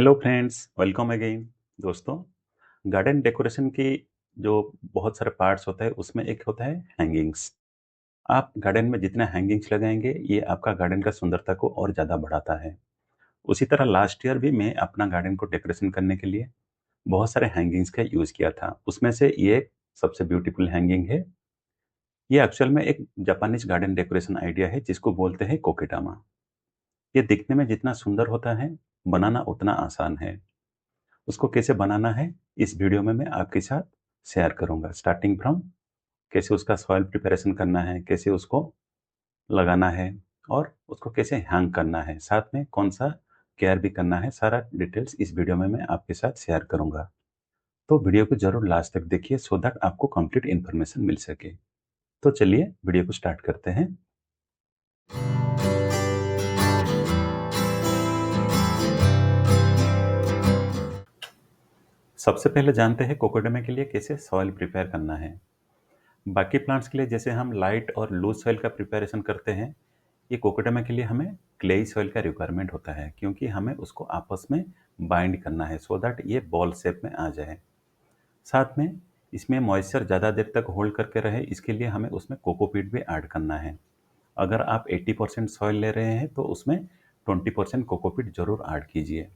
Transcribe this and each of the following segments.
Hello friends, welcome again. दोस्तों, garden decoration की जो बहुत सारे पार्ट्स होते हैं उसमें एक होता है हैंगिंग्स। आप गार्डन में जितना हैंगिंग्स लगाएंगे ये आपका गार्डन का सुंदरता को और ज़्यादा बढ़ाता है। उसी तरह लास्ट ईयर भी मैं अपना गार्डन को डेकोरेशन करने के लिए बहुत सारे हैंगिंग्स का यूज़ किया था। उसमें से ये एक सबसे ब्यूटीफुल हैंगिंग है। ये एक्चुअल में एक जापानीज गार्डन डेकोरेशन आइडिया है जिसको बोलते हैं कोकेटामा। ये दिखने में जितना सुंदर होता है, बनाना उतना आसान है। उसको कैसे बनाना है इस वीडियो में मैं आपके साथ शेयर करूंगा। स्टार्टिंग फ्रॉम कैसे उसका सॉइल प्रिपरेशन करना है, कैसे उसको लगाना है और उसको कैसे हैंग करना है, साथ में कौन सा केयर भी करना है, सारा डिटेल्स इस वीडियो में मैं आपके साथ शेयर करूंगा। तो वीडियो को जरूर लास्ट तक देखिए सो दैट आपको कंप्लीट इन्फॉर्मेशन मिल सके। तो चलिए वीडियो को स्टार्ट करते हैं। सबसे पहले जानते हैं कोकोडेमा के लिए कैसे सॉइल प्रिपेयर करना है। बाकी प्लांट्स के लिए जैसे हम लाइट और लूज सॉइल का प्रिपरेशन करते हैं, ये कोकोडेमा के लिए हमें क्लेई सॉइल का रिक्वायरमेंट होता है क्योंकि हमें उसको आपस में बाइंड करना है सो दैट ये बॉल शेप में आ जाए। साथ में इसमें मॉइस्चर ज़्यादा देर तक होल्ड करके रहे, इसके लिए हमें उसमें कोकोपीट भी ऐड करना है। अगर आप 80% सॉइल ले रहे हैं तो उसमें 20% कोकोपीट ज़रूर ऐड कीजिए।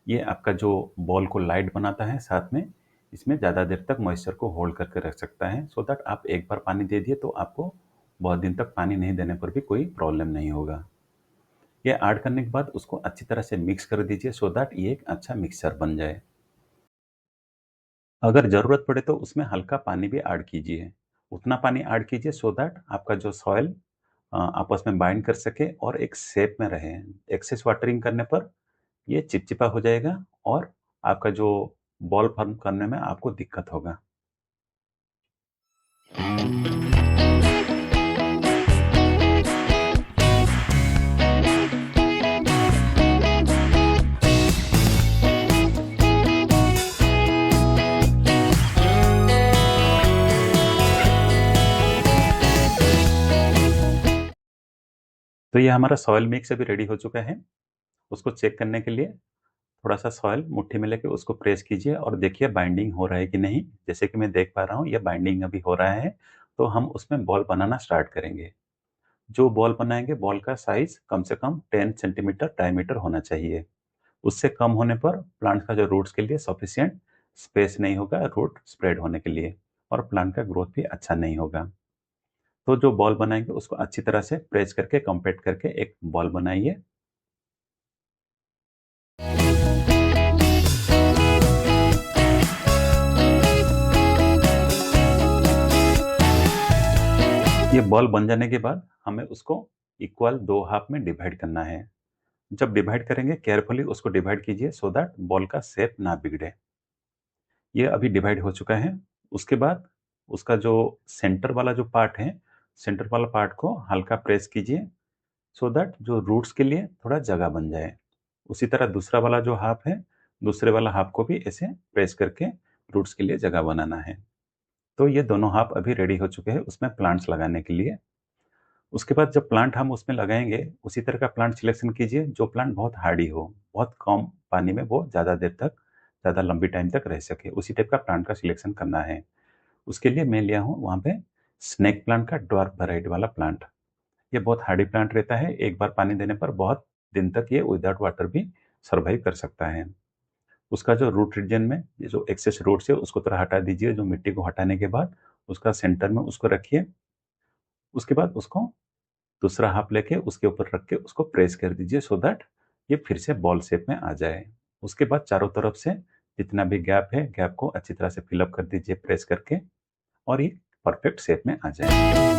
ये आपका जो बॉल को लाइट बनाता है, साथ में इसमें ज़्यादा देर तक मॉइस्चर को होल्ड करके रख सकता है सो दैट आप एक बार पानी दे दिए तो आपको बहुत दिन तक पानी नहीं देने पर भी कोई प्रॉब्लम नहीं होगा। ये ऐड करने के बाद उसको अच्छी तरह से मिक्स कर दीजिए सो दैट ये एक अच्छा मिक्सचर बन जाए। अगर ज़रूरत पड़े तो उसमें हल्का पानी भी ऐड कीजिए। उतना पानी ऐड कीजिए सो दैट आपका जो सॉइल आपस में बाइंड कर सके और एक शेप में रहे। एक्सेस वाटरिंग करने पर ये चिपचिपा हो जाएगा और आपका जो बॉल फॉर्म करने में आपको दिक्कत होगा। तो ये हमारा सॉइल मिक्स अभी रेडी हो चुका है। उसको चेक करने के लिए थोड़ा सा सॉइल मुट्ठी में लेके उसको प्रेस कीजिए और देखिए बाइंडिंग हो रहा है कि नहीं। जैसे कि मैं देख पा रहा हूँ ये बाइंडिंग अभी हो रहा है, तो हम उसमें बॉल बनाना स्टार्ट करेंगे। जो बॉल बनाएंगे बॉल का साइज कम से कम 10 सेंटीमीटर डायमीटर होना चाहिए। उससे कम होने पर प्लांट का जो रूट्स के लिए सफिशिएंट स्पेस नहीं होगा रूट स्प्रेड होने के लिए, और प्लांट का ग्रोथ भी अच्छा नहीं होगा। तो जो बॉल बनाएंगे उसको अच्छी तरह से प्रेस करके कॉम्पैक्ट करके एक बॉल बनाइए। ये बॉल बन जाने के बाद हमें उसको इक्वल 2 हाफ में डिवाइड करना है। जब डिवाइड करेंगे केयरफुली उसको डिवाइड कीजिए सो दैट बॉल का शेप ना बिगड़े। ये अभी डिवाइड हो चुका है। उसके बाद उसका जो सेंटर वाला जो पार्ट है, सेंटर वाला पार्ट को हल्का प्रेस कीजिए सो दैट जो रूट्स के लिए थोड़ा जगह बन जाए। उसी तरह दूसरा वाला जो हाफ है, दूसरे वाला हाफ को भी ऐसे प्रेस करके रूट्स के लिए जगह बनाना है। तो ये दोनों हाफ अभी रेडी हो चुके हैं उसमें प्लांट्स लगाने के लिए। उसके बाद जब प्लांट हम उसमें लगाएंगे उसी तरह का प्लांट सिलेक्शन कीजिए जो प्लांट बहुत हार्डी हो, बहुत कम पानी में वो ज़्यादा देर तक, ज़्यादा लंबी टाइम तक रह सके, उसी टाइप का प्लांट का सिलेक्शन करना है। उसके लिए मैं लिया हूँ वहाँ पे स्नेक प्लांट का ड्वार्फ वैरायटी वाला प्लांट। ये बहुत हार्डी प्लांट रहता है, एक बार पानी देने पर बहुत दिन तक ये विदाउट वाटर भी सर्वाइव कर सकता है। उसका जो रूट रीजन में ये जो एक्सेस रूट्स है उसको थोड़ा हटा दीजिए। जो मिट्टी को हटाने के बाद उसका सेंटर में उसको रखिए। उसके बाद उसको दूसरा हाफ लेके उसके ऊपर रख के उसको प्रेस कर दीजिए सो दैट ये फिर से बॉल शेप में आ जाए। उसके बाद चारों तरफ से जितना भी गैप है, गैप को अच्छी तरह से फिलअप कर दीजिए प्रेस करके, और ये परफेक्ट शेप में आ जाए।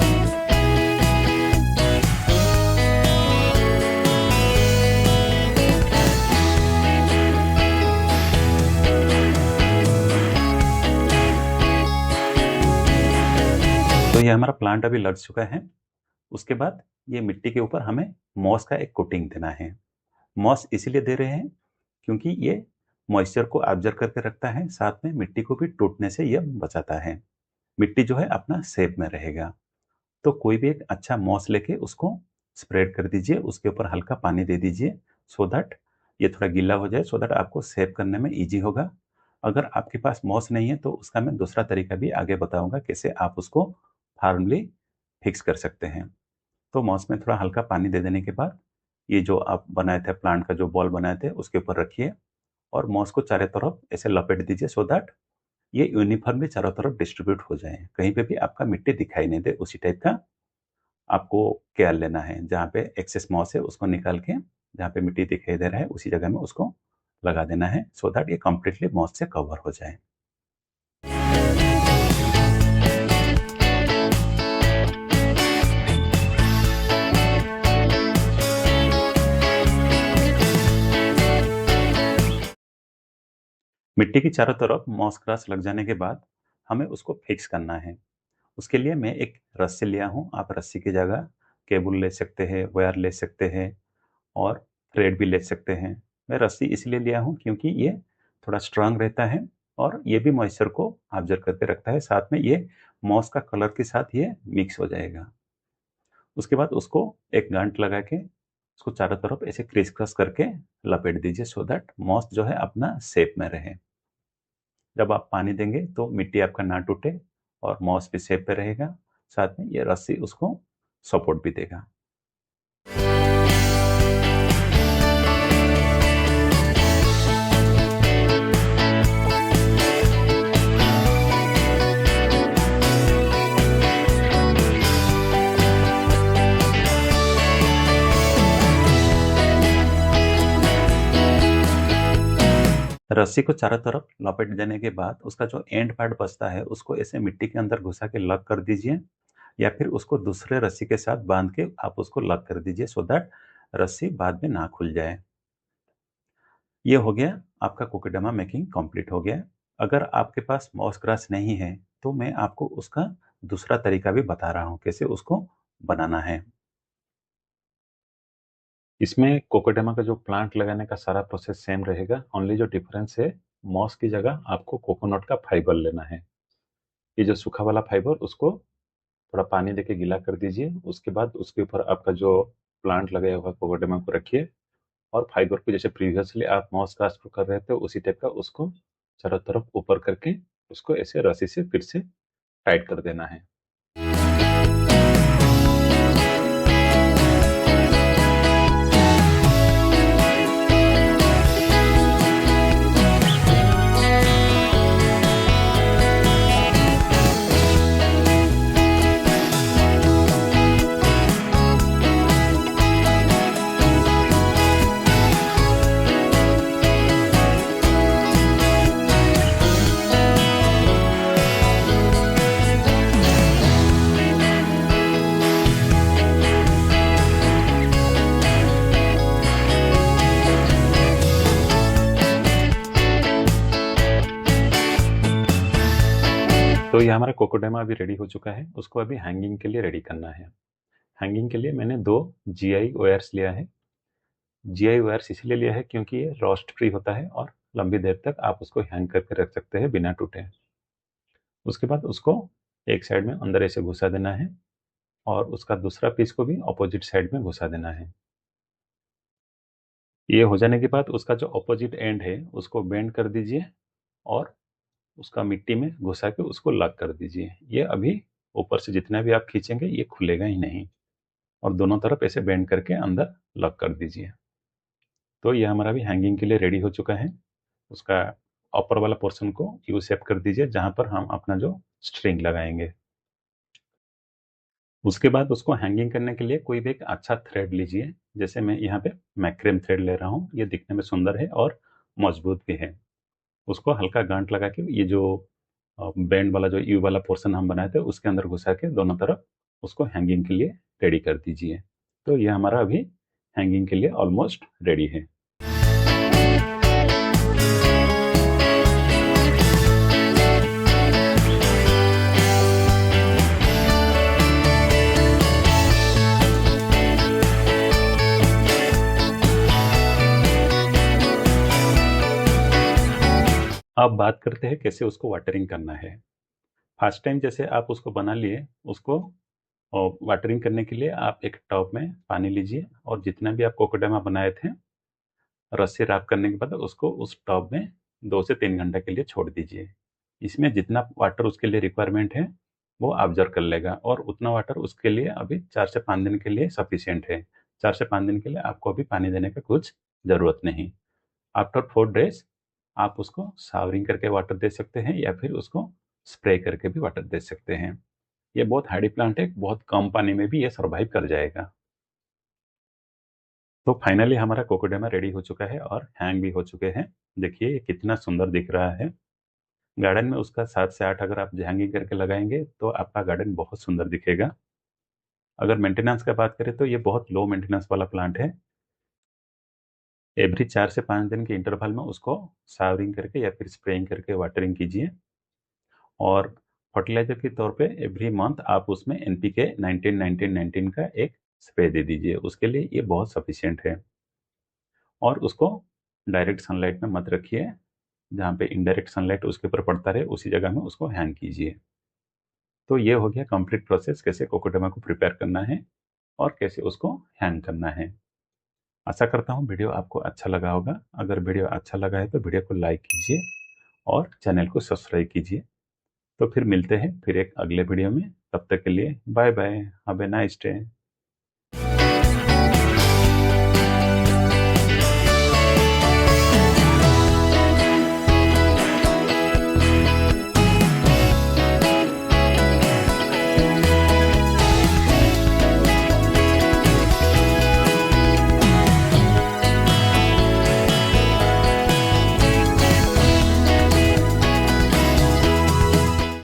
तो ये हमारा प्लांट अभी लग चुका है। उसके बाद ये मिट्टी के ऊपर हमें मॉस का एक कोटिंग देना है। मॉस इसीलिए दे रहे हैं क्योंकि ये मॉइस्चर को ऑब्जर्व करके रखता है, साथ में मिट्टी को भी टूटने से यह बचाता है। मिट्टी जो है अपना शेप में रहेगा। तो कोई भी एक अच्छा मॉस लेके उसको स्प्रेड कर दीजिए, उसके ऊपर हल्का पानी दे दीजिए सो दैट ये थोड़ा गीला हो जाए सो दैट आपको शेप करने में ईजी होगा। अगर आपके पास मॉस नहीं है तो उसका मैं दूसरा तरीका भी आगे बताऊंगा कैसे आप उसको फार्मली फिक्स कर सकते हैं। तो मॉस में थोड़ा हल्का पानी दे देने के बाद ये जो आप बनाए थे प्लांट का जो बॉल बनाए थे उसके ऊपर रखिए और मॉस को चारों तरफ ऐसे लपेट दीजिए सो दैट ये यूनिफॉर्मली चारों तरफ डिस्ट्रीब्यूट हो जाए, कहीं पे भी आपका मिट्टी दिखाई नहीं दे। उसी टाइप का आपको केयर लेना है, जहाँ पे एक्सेस मॉस है उसको निकाल के जहाँ पे मिट्टी दिखाई दे रहा है उसी जगह में उसको लगा देना है सो दैट ये कंप्लीटली मॉस से कवर हो जाए। मिट्टी की चारों तरफ मॉस ग्रास लग जाने के बाद हमें उसको फिक्स करना है। उसके लिए मैं एक रस्सी लिया हूँ, आप रस्सी की जगह केबल ले सकते हैं, वायर ले सकते हैं और थ्रेड भी ले सकते हैं। मैं रस्सी इसलिए लिया हूँ क्योंकि ये थोड़ा स्ट्रांग रहता है और ये भी मॉइस्चर को ऑब्जर्व करके रखता है, साथ में ये मॉस का कलर के साथ ये मिक्स हो जाएगा। उसके बाद उसको एक गांठ लगा के उसको चारों तरफ ऐसे क्रिस क्रस करके लपेट दीजिए सो दैट मॉस जो है अपना शेप में रहे। जब आप पानी देंगे तो मिट्टी आपका ना टूटे और मॉस भी शेप पे रहेगा, साथ में ये रस्सी उसको सपोर्ट भी देगा। रस्सी को चारों तरफ लपेट देने के बाद उसका जो एंड पार्ट बचता है उसको ऐसे मिट्टी के अंदर घुसा के लॉक कर दीजिए या फिर उसको दूसरे रस्सी के साथ बांध के आप उसको लॉक कर दीजिए सो दैट रस्सी बाद में ना खुल जाए। ये हो गया, आपका कोकोडामा मेकिंग कंप्लीट हो गया। अगर आपके पास मॉस ग्रास नहीं है तो मैं आपको उसका दूसरा तरीका भी बता रहा हूँ कैसे उसको बनाना है। इसमें कोकोडामा का जो प्लांट लगाने का सारा प्रोसेस सेम रहेगा, ओनली जो डिफरेंस है मॉस की जगह आपको कोकोनट का फाइबर लेना है। ये जो सूखा वाला फाइबर उसको थोड़ा पानी देके गीला कर दीजिए, उसके बाद उसके ऊपर आपका जो प्लांट लगाया हुआ कोकोडामा को रखिए और फाइबर को जैसे प्रीवियसली आप मॉस कास्ट कर रहे थे उसी टाइप का उसको चारों तरफ ऊपर करके उसको ऐसे रस्सी से फिर से टाइट कर देना है। तो ये हमारा कोकोडामा अभी रेडी हो चुका है, उसको अभी हैंगिंग के लिए रेडी करना है। हैंगिंग के लिए मैंने 2 जीआई वायर्स लिया है। जीआई वायर्स इसलिए लिया है क्योंकि ये रोस्ट फ्री होता है और लंबी देर तक आप उसको हैंग करके रख सकते हैं बिना टूटे। उसके बाद उसको एक साइड में अंदर ऐसे घुसा देना है और उसका दूसरा पीस को भी अपोजिट साइड में घुसा देना है। ये हो जाने के बाद उसका जो अपोजिट एंड है उसको बेंड कर दीजिए और उसका मिट्टी में घुसा के उसको लॉक कर दीजिए। ये अभी ऊपर से जितना भी आप खींचेंगे ये खुलेगा ही नहीं और दोनों तरफ ऐसे बेंड करके अंदर लॉक कर दीजिए। तो ये हमारा भी हैंगिंग के लिए रेडी हो चुका है। उसका अपर वाला पोर्शन को यू शेप कर दीजिए जहां पर हम अपना जो स्ट्रिंग लगाएंगे। उसके बाद उसको हैंगिंग करने के लिए कोई भी एक अच्छा थ्रेड लीजिए, जैसे मैं यहाँ पे मैक्रेम थ्रेड ले रहा हूँ, ये दिखने में सुंदर है और मजबूत भी है। उसको हल्का गांठ लगा के ये जो बैंड वाला जो यू वाला पोर्शन हम बनाए थे उसके अंदर घुसा के दोनों तरफ उसको हैंगिंग के लिए रेडी कर दीजिए। तो ये हमारा अभी हैंगिंग के लिए ऑलमोस्ट रेडी है। अब बात करते हैं कैसे उसको वाटरिंग करना है। फर्स्ट टाइम जैसे आप उसको बना लिए, उसको वाटरिंग करने के लिए आप एक टब में पानी लीजिए और जितना भी आप कोकोडामा बनाए थे रस्सी रैप करने के बाद उसको उस टब में 2 से 3 घंटे के लिए छोड़ दीजिए। इसमें जितना वाटर उसके लिए रिक्वायरमेंट है, वो ऑब्ज़र्व कर लेगा और उतना वाटर उसके लिए अभी 4 से 5 दिन के लिए सफिशिएंट है। 4 से 5 दिन के लिए आपको अभी पानी देने का कुछ ज़रूरत नहीं। आफ्टर 4 डेज़ आप उसको शावरिंग करके वाटर दे सकते हैं या फिर उसको स्प्रे करके भी वाटर दे सकते हैं। ये बहुत हार्डी प्लांट है, बहुत कम पानी में भी ये सर्वाइव कर जाएगा। तो फाइनली हमारा कोकोडेमा रेडी हो चुका है और हैंग भी हो चुके हैं। देखिए ये कितना सुंदर दिख रहा है। गार्डन में उसका 7 से 8 अगर आप हैंगिंग करके लगाएँगे तो आपका गार्डन बहुत सुंदर दिखेगा। अगर मेंटेनेंस का बात करें तो ये बहुत लो मेंटेनेंस वाला प्लांट है। एवरी 4 से 5 दिन के इंटरवल में उसको शावरिंग करके या फिर स्प्रेइंग करके वाटरिंग कीजिए और फर्टिलाइज़र के तौर पे एवरी मंथ आप उसमें एनपीके 19-19-19 का एक स्प्रे दे दीजिए। उसके लिए ये बहुत सफिशिएंट है और उसको डायरेक्ट सनलाइट में मत रखिए। जहाँ पे इनडायरेक्ट सनलाइट उसके ऊपर पड़ता रहे, उसी जगह में उसको हैंग कीजिए। तो ये हो गया कंप्लीट प्रोसेस कैसे कोकोडेमा को प्रिपेयर करना है और कैसे उसको हैंग करना है। आशा करता हूँ वीडियो आपको अच्छा लगा होगा। अगर वीडियो अच्छा लगा है तो वीडियो को लाइक कीजिए और चैनल को सब्सक्राइब कीजिए। तो फिर मिलते हैं फिर एक अगले वीडियो में। तब तक के लिए bye bye. Have a nice day.